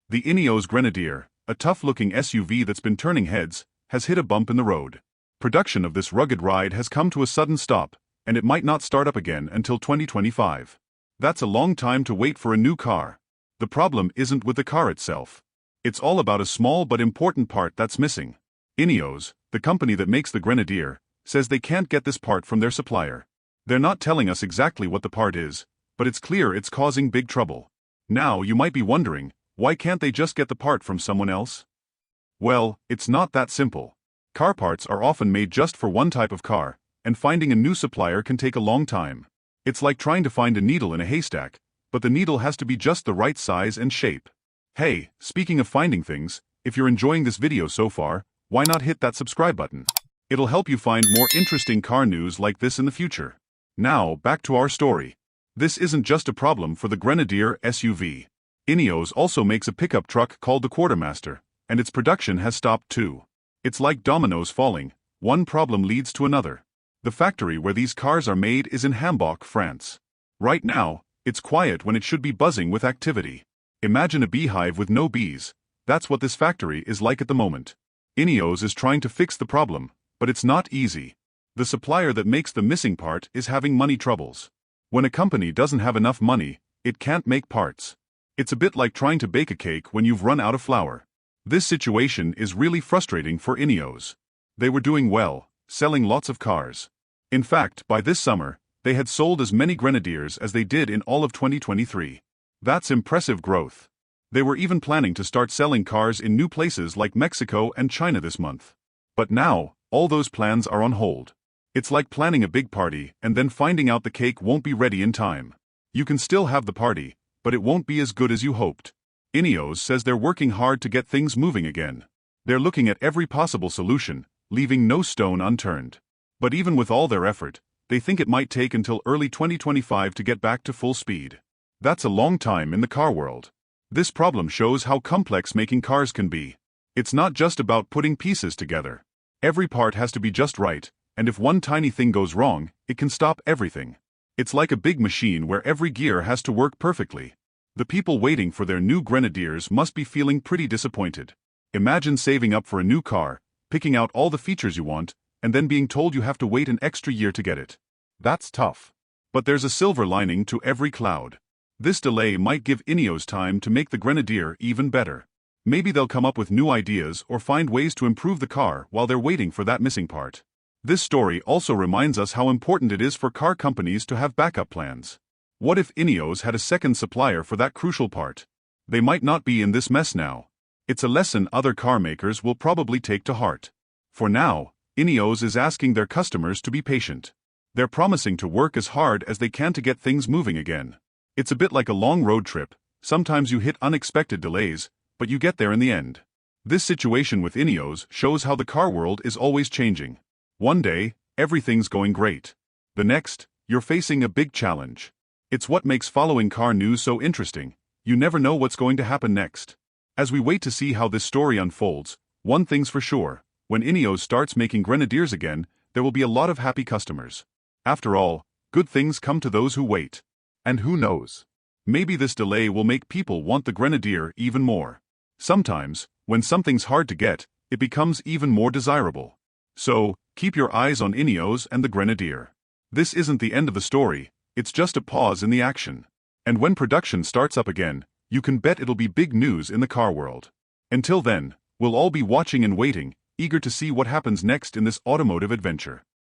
The Ineos Grenadier, a tough-looking SUV that's been turning heads, has hit a bump in the road. Production of this rugged ride has come to a sudden stop, and it might not start up again until 2025. That's a long time to wait for a new car. The problem isn't with the car itself. It's all about a small but important part that's missing. Ineos, the company that makes the Grenadier, says they can't get this part from their supplier. They're not telling us exactly what the part is, but it's clear it's causing big trouble. Now you might be wondering, why can't they just get the part from someone else? Well, it's not that simple. Car parts are often made just for one type of car, and finding a new supplier can take a long time. It's like trying to find a needle in a haystack, but the needle has to be just the right size and shape. Hey, speaking of finding things, if you're enjoying this video so far, why not hit that subscribe button? It'll help you find more interesting car news like this in the future. Now, back to our story. This isn't just a problem for the Grenadier SUV. Ineos also makes a pickup truck called the Quartermaster, and its production has stopped too. It's like dominoes falling, one problem leads to another. The factory where these cars are made is in Hamburg, France. Right now, it's quiet when it should be buzzing with activity. Imagine a beehive with no bees. That's what this factory is like at the moment. Ineos is trying to fix the problem, but it's not easy. The supplier that makes the missing part is having money troubles. When a company doesn't have enough money, it can't make parts. It's a bit like trying to bake a cake when you've run out of flour. This situation is really frustrating for Ineos. They were doing well, selling lots of cars. In fact, by this summer, they had sold as many Grenadiers as they did in all of 2023. That's impressive growth. They were even planning to start selling cars in new places like Mexico and China this month. But now, all those plans are on hold. It's like planning a big party and then finding out the cake won't be ready in time. You can still have the party, but it won't be as good as you hoped. Ineos says they're working hard to get things moving again. They're looking at every possible solution, leaving no stone unturned. But even with all their effort, they think it might take until early 2025 to get back to full speed. That's a long time in the car world. This problem shows how complex making cars can be. It's not just about putting pieces together. Every part has to be just right, and if one tiny thing goes wrong, it can stop everything. It's like a big machine where every gear has to work perfectly. The people waiting for their new Grenadiers must be feeling pretty disappointed. Imagine saving up for a new car, picking out all the features you want, and then being told you have to wait an extra year to get it. That's tough. But there's a silver lining to every cloud. This delay might give Ineos time to make the Grenadier even better. Maybe they'll come up with new ideas or find ways to improve the car while they're waiting for that missing part. This story also reminds us how important it is for car companies to have backup plans. What if Ineos had a second supplier for that crucial part? They might not be in this mess now. It's a lesson other car makers will probably take to heart. For now, Ineos is asking their customers to be patient. They're promising to work as hard as they can to get things moving again. It's a bit like a long road trip. Sometimes you hit unexpected delays, but you get there in the end. This situation with Ineos shows how the car world is always changing. One day, everything's going great. The next, you're facing a big challenge. It's what makes following car news so interesting. You never know what's going to happen next. As we wait to see how this story unfolds, one thing's for sure. When Ineos starts making Grenadiers again, there will be a lot of happy customers. After all, good things come to those who wait. And who knows? Maybe this delay will make people want the Grenadier even more. Sometimes, when something's hard to get, it becomes even more desirable. So, keep your eyes on Ineos and the Grenadier. This isn't the end of the story, it's just a pause in the action. And when production starts up again, you can bet it'll be big news in the car world. Until then, we'll all be watching and waiting, eager to see what happens next in this automotive adventure.